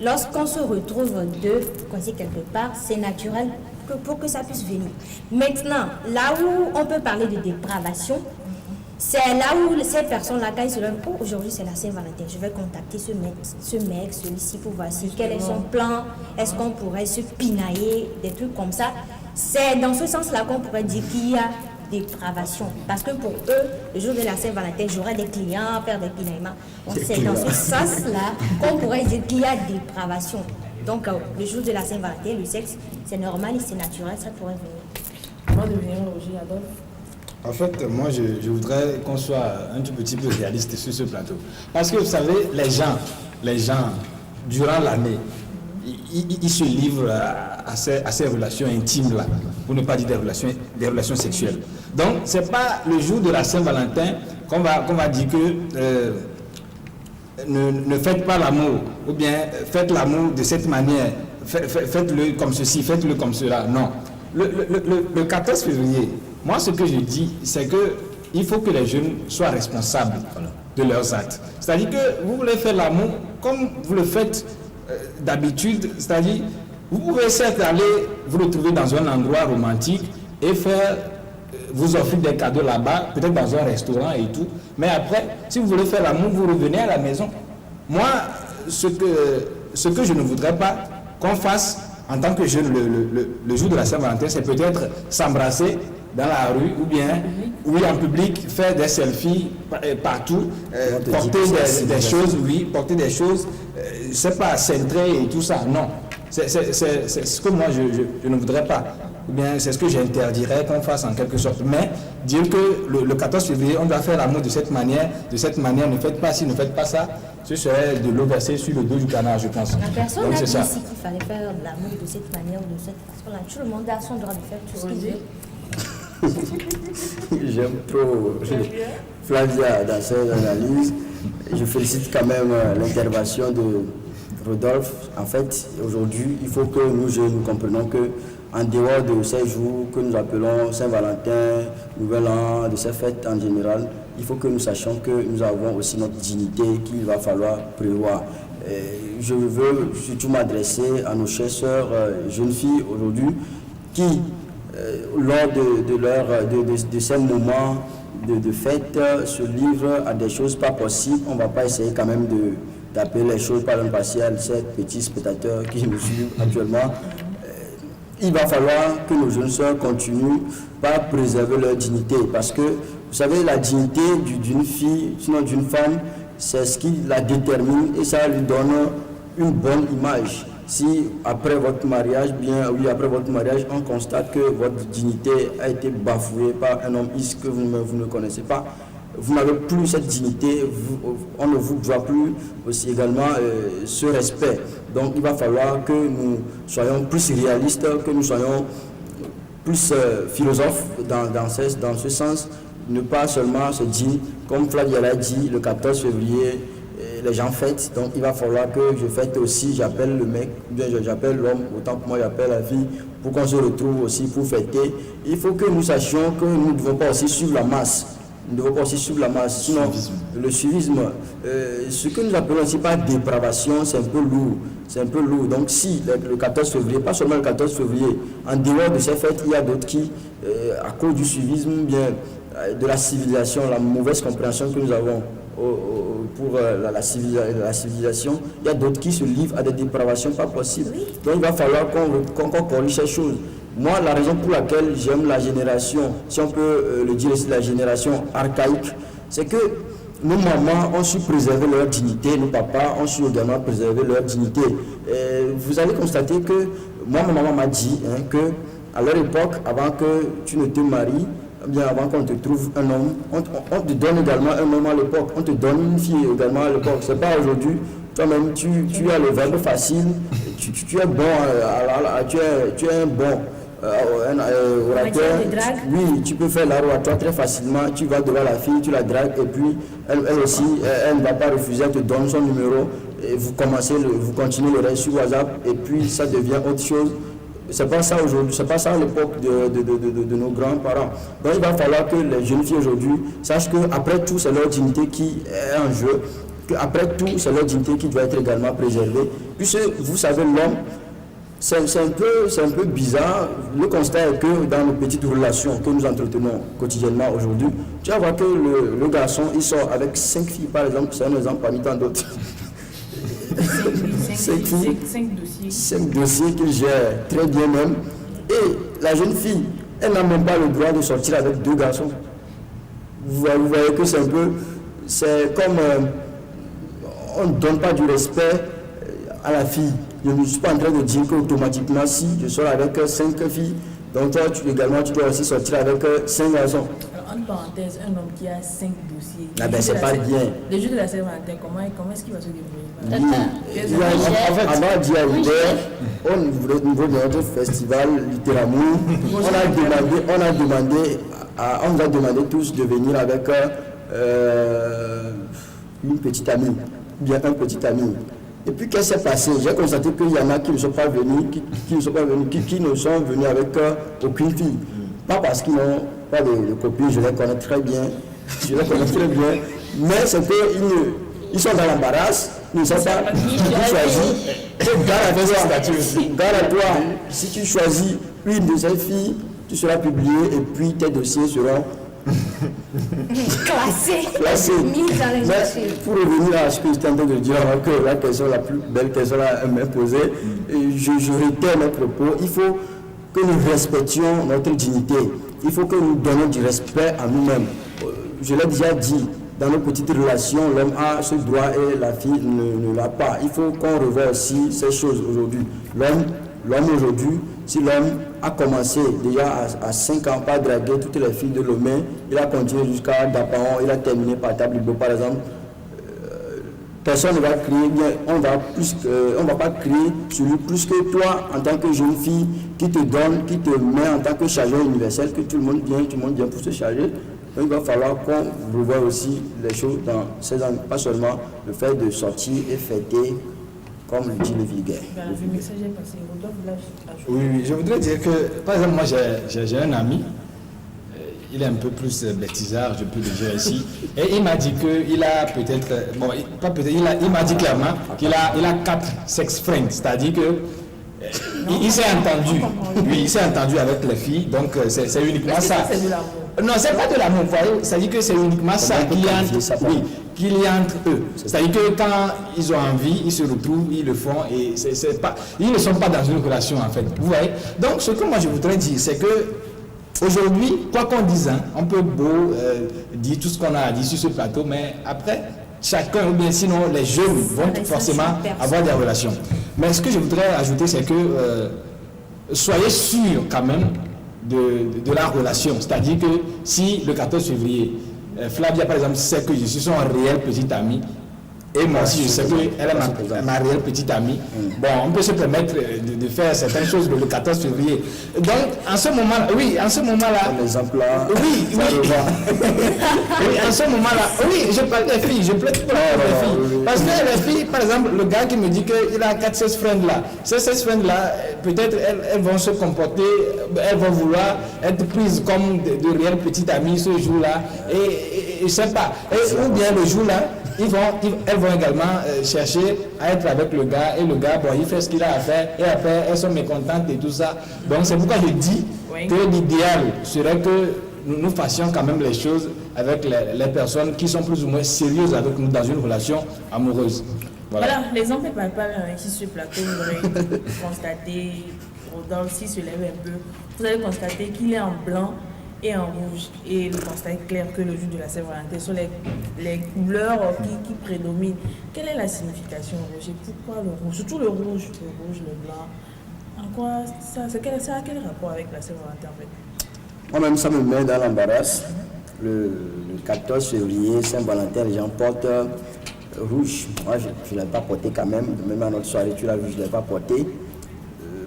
lorsqu'on se retrouve deux, coincés quelque part, c'est naturel pour que ça puisse venir. Maintenant, là où on peut parler de dépravation, c'est là où ces personnes-là, quand ils se lèvent, oh, aujourd'hui c'est la Saint-Valentin, je vais contacter ce mec, celui-ci pour voir quel est son plan, est-ce qu'on pourrait se pinailler, des trucs comme ça. C'est dans ce sens-là qu'on pourrait dire qu'il y a dépravation. Parce que pour eux, le jour de la Saint-Valentin, j'aurai des clients, faire des pinaillements. Donc c'est dans ce sens-là qu'on pourrait dire qu'il y a dépravation. Donc le jour de la Saint-Valentin, le sexe, c'est normal et c'est naturel, ça pourrait venir. Avant de venir Roger, Adolphe. En fait, moi, je voudrais qu'on soit un tout petit peu réaliste sur ce plateau. Parce que, vous savez, les gens durant l'année, ils se livrent à ces relations intimes-là, pour ne pas dire des relations sexuelles. Donc, ce n'est pas le jour de la Saint-Valentin qu'on va dire que ne faites pas l'amour, ou bien faites l'amour de cette manière, faites-le comme ceci, faites-le comme cela. Non. le 14 février, moi ce que je dis, c'est qu'il faut que les jeunes soient responsables de leurs actes. C'est-à-dire que vous voulez faire l'amour comme vous le faites d'habitude, c'est-à-dire vous pouvez certes aller vous retrouver dans un endroit romantique et faire, vous offrir des cadeaux là-bas, peut-être dans un restaurant et tout, mais après, si vous voulez faire l'amour, vous revenez à la maison. Moi, ce que je ne voudrais pas qu'on fasse en tant que jeune le jour de la Saint-Valentin, c'est peut-être s'embrasser dans la rue ou bien oui, en public, faire des selfies partout, porter des choses, oui, porter des choses, c'est pas centré et tout ça, non. C'est ce que moi je ne voudrais pas. Ou bien c'est ce que j'interdirais qu'on fasse en quelque sorte. Mais dire que le 14 février, on doit faire l'amour de cette manière, ne faites pas ci, ne faites pas ça, ce serait de l'eau versée sur le dos du canard, je pense. La personne donc, a dit c'est ça. ici qu'il fallait faire de l'amour de cette manière ou de cette façon-là. Tout le monde a son droit de faire tout ce qu'il veut. J'aime trop Flavia dans ses analyses. Je félicite quand même l'intervention de Rodolphe. En fait, aujourd'hui, il faut que nous jeunes nous comprenions que en dehors de ces jours que nous appelons Saint-Valentin, Nouvel An, de ces fêtes en général, il faut que nous sachions que nous avons aussi notre dignité qu'il va falloir prévoir. Je veux surtout m'adresser à nos chères sœurs, jeunes filles aujourd'hui, qui, lors de ces moments de fête, se livrent à des choses pas possibles. On ne va pas essayer quand même d'appeler les choses par impartial, ces petits spectateurs qui nous suivent actuellement. Il va falloir que nos jeunes sœurs continuent par préserver leur dignité, parce que vous savez, la dignité d'une fille, sinon d'une femme, c'est ce qui la détermine et ça lui donne une bonne image. Si après votre mariage, après votre mariage, on constate que votre dignité a été bafouée par un homme X que vous ne connaissez pas, vous n'avez plus cette dignité, on ne vous doit plus aussi également ce respect. Donc il va falloir que nous soyons plus réalistes, que nous soyons plus philosophes dans ce sens, ne pas seulement se dire, comme Flavia l'a dit, le 14 février, les gens fêtent, donc il va falloir que je fête aussi, j'appelle le mec, bien j'appelle l'homme, autant que moi j'appelle la fille, pour qu'on se retrouve aussi pour fêter. Il faut que nous sachions que nous ne devons pas aussi suivre la masse. Nous ne devons pas aussi suivre la masse, sinon le suivisme, ce que nous appelons aussi par dépravation, c'est un peu lourd. C'est un peu lourd. Donc si le 14 février, pas seulement le 14 février, en dehors de ces fêtes, il y a d'autres qui, à cause du suivisme, bien de la civilisation, la mauvaise compréhension que nous avons pour la civilisation, il y a d'autres qui se livrent à des dépravations pas possibles. Donc il va falloir qu'on corrige ces choses. Moi, la raison pour laquelle j'aime la génération, si on peut le dire ici, la génération archaïque, c'est que nos mamans ont su préserver leur dignité, nos papas ont su également préserver leur dignité. Vous allez constater que moi, ma maman m'a dit que à leur époque, avant que tu ne te maries, bien avant qu'on te trouve un homme, on te donne également un homme à l'époque, on te donne une fille également à l'époque. C'est pas aujourd'hui. Toi-même, tu as le verbe facile, tu es bon, tu es un bon orateur. Oui, tu peux faire l'oratoire très facilement. Tu vas devant la fille, tu la dragues et puis elle aussi, elle ne va pas refuser, elle te donne son numéro et vous continuez le reste sur WhatsApp et puis ça devient autre chose. C'est pas ça aujourd'hui, c'est pas ça à l'époque de nos grands-parents. Donc il va falloir que les jeunes filles aujourd'hui sachent qu'après tout, c'est leur dignité qui est en jeu, qu'après tout, c'est leur dignité qui doit être également préservée. Puisque vous savez, l'homme, c'est un peu bizarre. Le constat est que dans nos petites relations que nous entretenons quotidiennement aujourd'hui, tu vas voir que le garçon, il sort avec 5 filles, par exemple, c'est un exemple parmi tant d'autres. 5 dossiers qu'il gère très bien même. Et la jeune fille, elle n'a même pas le droit de sortir avec 2 garçons. Vous voyez que c'est un peu... C'est comme... on ne donne pas du respect à la fille. Je ne suis pas en train de dire qu'automatiquement, si je sors avec 5 filles, donc toi, tu dois aussi sortir avec 5 garçons. Alors, entre parenthèses, un homme qui a 5 dossiers. Ah ben, c'est pas bien. Le jour de la Saint-Valentin, comment est-ce qu'il va se débrouiller? En fait, avant d'y arriver, au niveau de notre festival Littéramour, on nous a demandé tous de venir avec une petite amie, bien un petit ami. Et puis, qu'est-ce qui s'est passé? J'ai constaté qu'il y en a qui ne sont pas venus, qui ne sont venus avec aucune fille. Pas parce qu'ils n'ont pas de copines, je les connais très bien, mais c'est qu'ils sont dans l'embarras, ils ne savent pas qui choisir. Garde à toi, si tu choisis une de ces filles, tu seras publié et puis tes dossiers seront classés. Mais pour revenir à ce que je suis en train de dire, que la question la plus belle question à m'imposer, je réitère mes propos, il faut que nous respections notre dignité. Il faut que nous donnions du respect à nous-mêmes. Je l'ai déjà dit, dans nos petites relations, l'homme a ce droit et la fille ne l'a pas. Il faut qu'on revoie aussi ces choses aujourd'hui. L'homme aujourd'hui, si l'homme a commencé déjà à 5 ans par draguer toutes les filles de Lomé, il a continué jusqu'à Dapaon, il a terminé par Tablibo par exemple. Personne ne va crier, on va pas crier sur lui plus que toi en tant que jeune fille qui te donne, qui te met en tant que chargeur universel, que tout le monde vient pour se charger. Donc il va falloir qu'on revoie aussi les choses dans ces ans, pas seulement le fait de sortir et fêter, comme le dit le vulgaire. Le message est passé. Oui, je voudrais dire que, par exemple, moi j'ai un ami, il est un peu plus bêtisard, je peux le dire ici, et il m'a dit qu'il a peut-être, bon, pas peut-être, il m'a dit clairement qu'il a 4 sex friends, c'est-à-dire que il s'est entendu, oui, il s'est entendu avec les filles, donc c'est uniquement ça. C'est de l'amour. Non, c'est pas de l'amour, vous voyez, c'est-à-dire que c'est uniquement ça qu'il y a entre eux. C'est-à-dire que quand ils ont envie, ils se retrouvent, ils le font, et ils ne sont pas dans une relation en fait. Vous voyez. Donc ce que moi je voudrais dire, c'est que aujourd'hui, quoi qu'on dise, hein, on peut beau dire tout ce qu'on a dit sur ce plateau, mais après, chacun, ou bien sinon les jeunes vont forcément avoir des relations. Mais ce que je voudrais ajouter, c'est que soyez sûrs quand même de la relation. C'est-à-dire que si le 14 février, Flavia par exemple sait que je suis son réel petit ami, et moi aussi je sais qu'elle est ma réelle petite amie, bon, on peut se permettre de faire certaines choses le 14 février. Donc en ce moment-là, oui, en ce moment-là, oui, en ce moment-là, oui, je parle des filles, je plaide pour les filles. Parce que les filles, par exemple, le gars qui me dit qu'il a 4-16 friends là, ces 16 friends là, peut-être elles vont se comporter, elles vont vouloir être prises comme de réelles petites amies ce jour-là, et je sais pas, ou bien le jour-là, elles vont également chercher à être avec le gars, et le gars, bon, il fait ce qu'il a à faire, et après, elles sont mécontentes et tout ça. Donc, c'est pourquoi je dis que l'idéal serait que nous fassions quand même les choses avec les personnes qui sont plus ou moins sérieuses avec nous dans une relation amoureuse. Voilà, l'exemple n'est pas ici sur le plateau, vous aurez constaté, Rodolphe, s'il se lève un peu, vous allez constater qu'il est en blanc et en rouge, et le constat est clair que le jour de la Saint-Valentin sont les couleurs qui prédominent. Quelle est la signification rouge et pourquoi le rouge, surtout le rouge, le blanc? En quoi ça a quel rapport avec la Saint-Valentin en fait? Moi-même, ça me met dans l'embarras. Le 14 février, Saint-Valentin, les gens portent rouge. Moi, je ne l'ai pas porté quand même, même à notre soirée, tu l'as vu, je ne l'ai pas porté.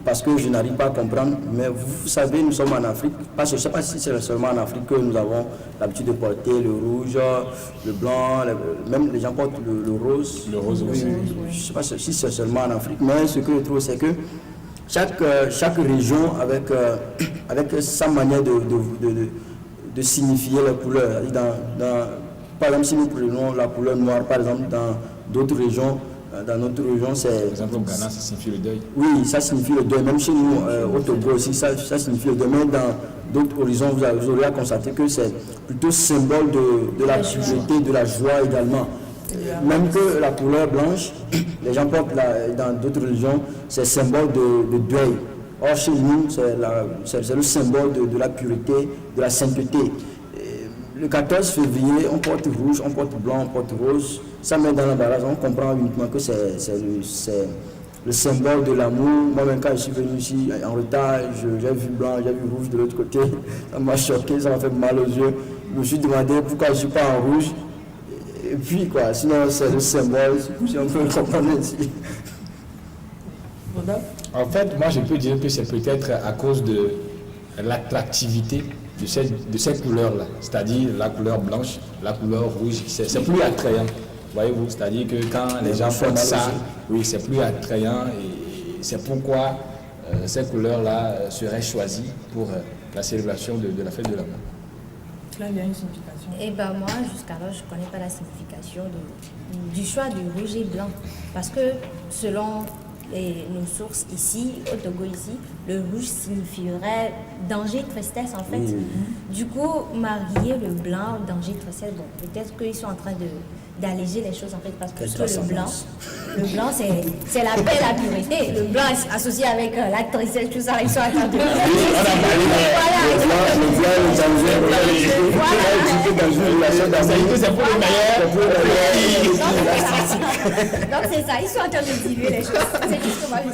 Parce que je n'arrive pas à comprendre, mais vous savez, nous sommes en Afrique, je ne sais pas si c'est seulement en Afrique que nous avons l'habitude de porter le rouge, le blanc, même les gens portent le rose. Le rose aussi. Je ne sais pas si c'est seulement en Afrique, mais ce que je trouve, c'est que chaque région, avec sa manière de signifier les couleurs, par exemple, si nous prenons la couleur noire, par exemple, dans d'autres régions, dans notre région, c'est... Par exemple, au Ghana, ça signifie le deuil. Oui, ça signifie le deuil. Même chez nous, au Togo aussi, ça signifie le deuil. Mais dans d'autres horizons, vous aurez à constater que c'est plutôt symbole de la pureté, de la joie également. Même que la couleur blanche, les gens portent dans d'autres religions, c'est symbole de deuil. Or, chez nous, c'est le symbole de la pureté, de la sainteté. Le 14 février, on porte rouge, on porte blanc, on porte rose. Ça met dans l'embarras, on comprend uniquement que c'est le symbole de l'amour. Moi-même, quand je suis venu ici en retard, j'ai vu blanc, j'ai vu rouge de l'autre côté. Ça m'a choqué, ça m'a fait mal aux yeux. Je me suis demandé pourquoi je ne suis pas en rouge. Et puis, quoi, sinon, c'est le symbole, si on peut le comprendre ici. En fait, moi, je peux dire que c'est peut-être à cause de l'attractivité de cette couleur-là, c'est-à-dire la couleur blanche, la couleur rouge, c'est plus attrayant. Voyez-vous, c'est-à-dire que quand les gens font ça, oui, c'est plus attrayant et c'est pourquoi ces couleurs-là seraient choisies pour la célébration de la fête de l'amour. Cela vient une signification. Eh bien moi, jusqu'alors, je ne connais pas la signification du choix du rouge et blanc. Parce que selon nos sources ici, au Togo ici, le rouge signifierait danger, tristesse en fait. Du coup, marier le blanc, danger, tristesse, bon, peut-être qu'ils sont en train d'alléger les choses en fait, parce que le blanc c'est la paix, la pureté. Le blanc est associé avec la tristesse, tout ça, ils sont en train de... Donc c'est ça, ils sont en train de diluer les choses. C'est juste que moi je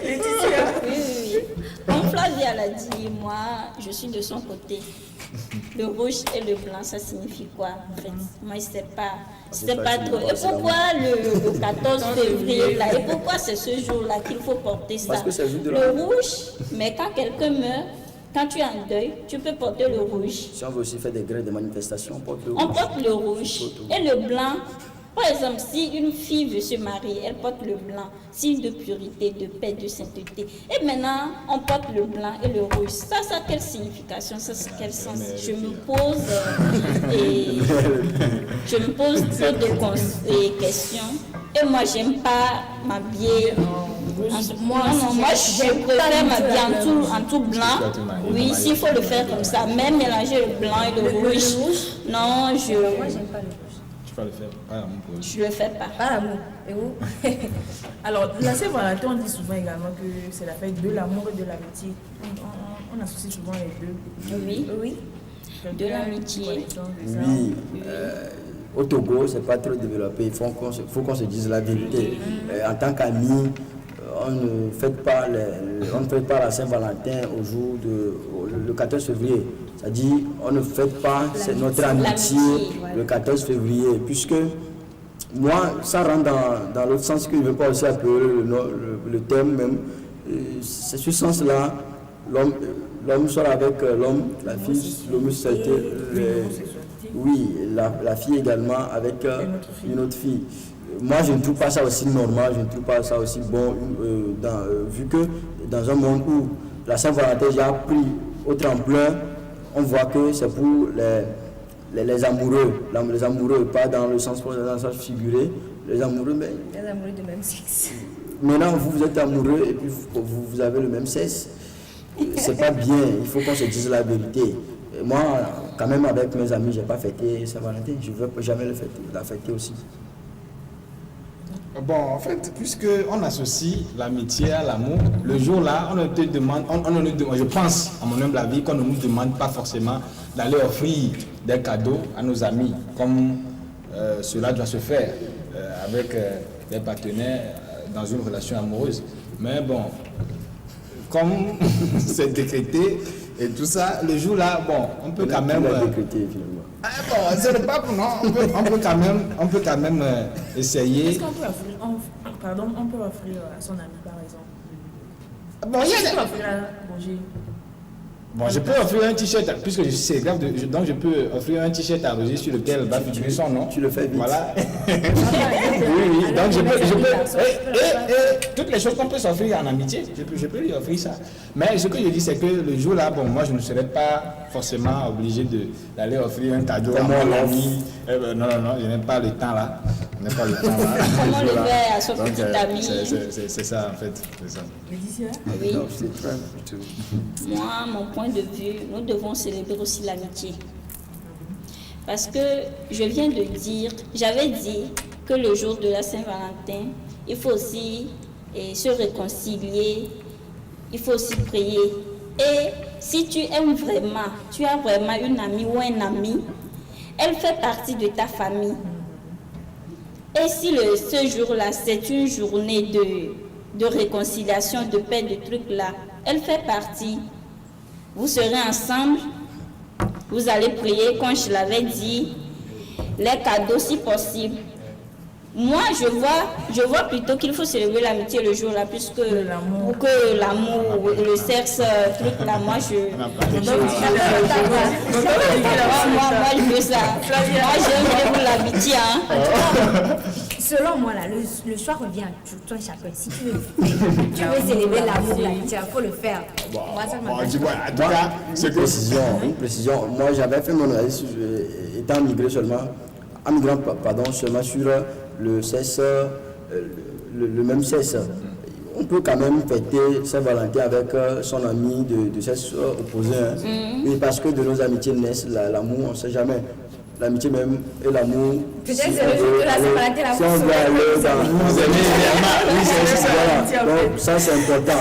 Laetitia. Oui. Comme Flavia l'a dit, moi, je suis de son côté. Le rouge et le blanc, ça signifie quoi en fait? Moi, je ne sais pas. C'était pas trop. Et pourquoi le 14 février là? Et pourquoi c'est ce jour-là qu'il faut porter ça? Parce que c'est le jour de le rouge, mais quand quelqu'un meurt, quand tu as un deuil, tu peux porter le rouge. Si on veut aussi faire des grèves, des manifestations, on porte le rouge. On porte le rouge. Et le blanc, par exemple, si une fille veut se marier, elle porte le blanc, signe de pureté, de paix, de sainteté. Et maintenant, on porte le blanc et le rouge. Ça a quelle signification? Ça, c'est quel sens? Je me pose trop de questions. Et moi, j'aime pas m'habiller. Moi, je préfère m'habiller en tout blanc. Oui, s'il faut le faire comme ça, même mélanger le blanc et le rouge. Non, Moi, j'aime pas le rouge. Tu vas le faire, pas l'amour pour eux. Je le fais pas. Pas l'amour. Et vous? Alors, la Saint-Valentin, on dit souvent également que c'est la fête de l'amour et de l'amitié. On associe souvent les deux. Oui. De l'amitié. Oui. Au Togo, c'est pas trop développé. Il faut qu'on se dise la vérité. En tant qu'amis, on ne fête pas la Saint-Valentin le 14 février. C'est-à-dire, on ne fête pas notre amitié le 14 février, puisque moi, ça rentre dans l'autre sens que je ne veux pas aussi appeler le thème même. C'est ce sens-là, l'homme sort avec l'homme, la fille, l'homosexualité, la fille également avec une autre fille. Moi, je ne trouve pas ça aussi normal, je ne trouve pas ça aussi bon, vu que dans un monde où la Saint-Valentin a pris autre ampleur, on voit que c'est pour les amoureux, pas dans le sens figuré, les amoureux de même sexe. Maintenant, vous êtes amoureux et puis vous avez le même sexe. C'est pas bien, il faut qu'on se dise la vérité. Et moi, quand même, avec mes amis, je n'ai pas fêté Saint-Valentin, je ne veux jamais la fêter aussi. Bon, en fait, puisqu'on associe l'amitié à l'amour, le jour-là, on ne te demande, je pense, à mon humble avis, qu'on ne nous demande pas forcément d'aller offrir des cadeaux à nos amis, comme cela doit se faire avec des partenaires dans une relation amoureuse. Mais bon, comme c'est décrété et tout ça, le jour-là, bon, on peut quand même... décrété, finalement. Bon, c'est pas pour non, on peut quand même essayer. Est-ce qu'on peut offrir, on peut offrir à son ami par exemple? Bon, Est-ce qu'on peut offrir à Roger? Bon, je peux offrir un t-shirt, puisque je suis ségrave, donc je peux offrir un t-shirt à Roger sur lequel va figurer son nom. Tu le fais vite. Voilà. Oui, donc je peux et toutes les choses qu'on peut s'offrir en amitié, je peux lui offrir ça. Mais ce que je dis, c'est que le jour-là, bon, moi je ne serais pas forcément obligé d'aller offrir un cadeau à mon ami. Non, je n'ai pas le temps là. Comment le faire à son petit ami? C'est ça en fait, c'est ça. Oui. Moi, mon point de vue, nous devons célébrer aussi l'amitié. Parce que je viens de dire, j'avais dit que le jour de la Saint-Valentin, il faut aussi se réconcilier, il faut aussi prier. Et si tu aimes vraiment, tu as vraiment une amie ou un ami, elle fait partie de ta famille. Et si ce jour-là, c'est une journée de réconciliation, de paix, de trucs là, elle fait partie. Vous serez ensemble, vous allez prier, comme je l'avais dit, les cadeaux si possible. Moi, je vois plutôt qu'il faut célébrer l'amitié le jour-là, puisque pour que l'amour, le sexe, truc là, moi, je veux ça. Moi, j'aime bien l'amitié. Hein. Selon moi, là, le choix revient à toi chacun. Si tu veux célébrer l'amour, l'amitié, il faut le faire. En tout cas, c'est une précision. Moi, j'avais fait mon analyse étant migré seulement, seulement sur le sexe, le même sexe. On peut quand même fêter Saint-Valentin avec son ami de sexe opposé. Hein. Et parce que de nos amitiés naissent l'amour, on ne sait jamais. L'amitié même et l'amour. Peut-être c'est le jour de la Saint-Valentin, l'amour. Si on veut aller dans donc ça c'est important.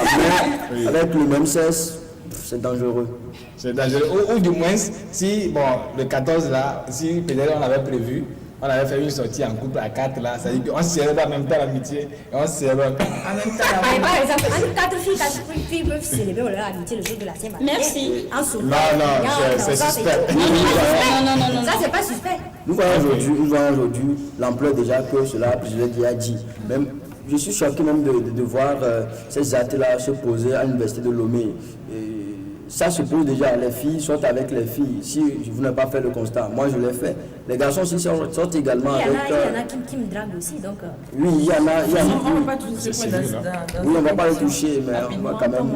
Mais avec le même sexe, c'est dangereux. C'est dangereux. Ou du moins, si, bon, le 14 là, si peut-être on avait prévu, on avait fait une sortie en couple à 4 là, ça veut dire qu'on se célèbre en même temps l'amitié et on se célèbre en même temps l'amour. Par exemple, 4 filles peuvent célébrer leur amitié le jour de la Saint-Valentin. Merci. Non, c'est suspect. Non, ça c'est pas suspect. Nous voyons aujourd'hui l'ampleur déjà que cela, je l'ai déjà dit. Même, je suis choqué même de voir ces actes-là se poser à l'université de Lomé. Ça se pose déjà, les filles sortent avec les filles. Si vous n'avez pas fait le constat, moi je l'ai fait. Les garçons aussi sortent également avec... Il y en a qui me draguent aussi, donc... Oui, il y en a... On ne va pas toucher ce point oui, on ne va pas le toucher, mais on va quand même...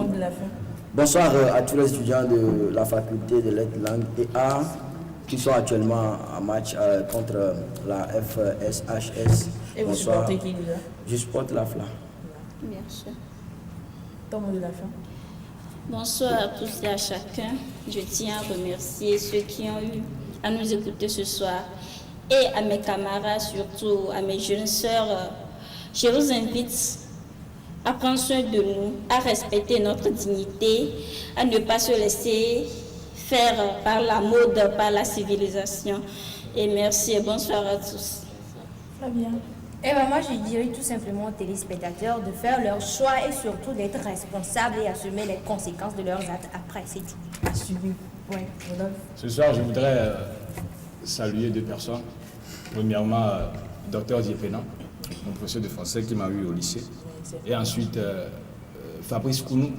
Bonsoir à tous les étudiants de la faculté de lettres, langues et arts qui sont actuellement en match contre la FSHS. Et vous supportez qui déjà? Je supporte la FLA. Bien sûr. Ton mot de la fin. Bonsoir à tous et à chacun. Je tiens à remercier ceux qui ont eu à nous écouter ce soir et à mes camarades, surtout à mes jeunes sœurs. Je vous invite à prendre soin de nous, à respecter notre dignité, à ne pas se laisser faire par la mode, par la civilisation. Et merci et bonsoir à tous. Très bien. Et ben moi, je dirais tout simplement aux téléspectateurs de faire leur choix et surtout d'être responsables et assumer les conséquences de leurs actes après, c'est tout. Assumer. Ouais, Rodolphe. Ce soir, je voudrais saluer 2 personnes. Premièrement, Dr Diepena, mon professeur de français qui m'a eu au lycée. Et ensuite, Fabrice Kounou,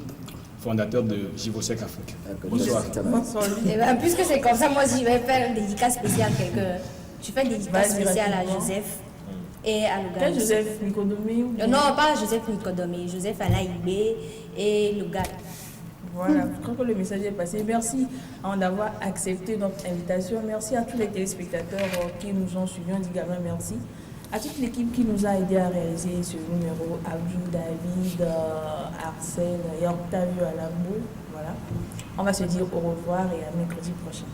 fondateur de Jivosec Afrique. Bonsoir. Et ben, puisque c'est comme ça, moi, je vais faire une dédicace spéciale. Tu fais une dédicace spéciale à Joseph. Et à Lugard. Joseph Nicodomé Non, pas Joseph Nicodomé, Joseph Alaïbé et Lugard. Voilà, je crois que le message est passé. Merci d'avoir accepté notre invitation. Merci à tous les téléspectateurs qui nous ont suivis. On dit également merci à toute l'équipe qui nous a aidé à réaliser ce numéro. Abdou, David, Arsène et Octavio Alambo. Voilà. On va se dire au revoir et à mercredi prochain.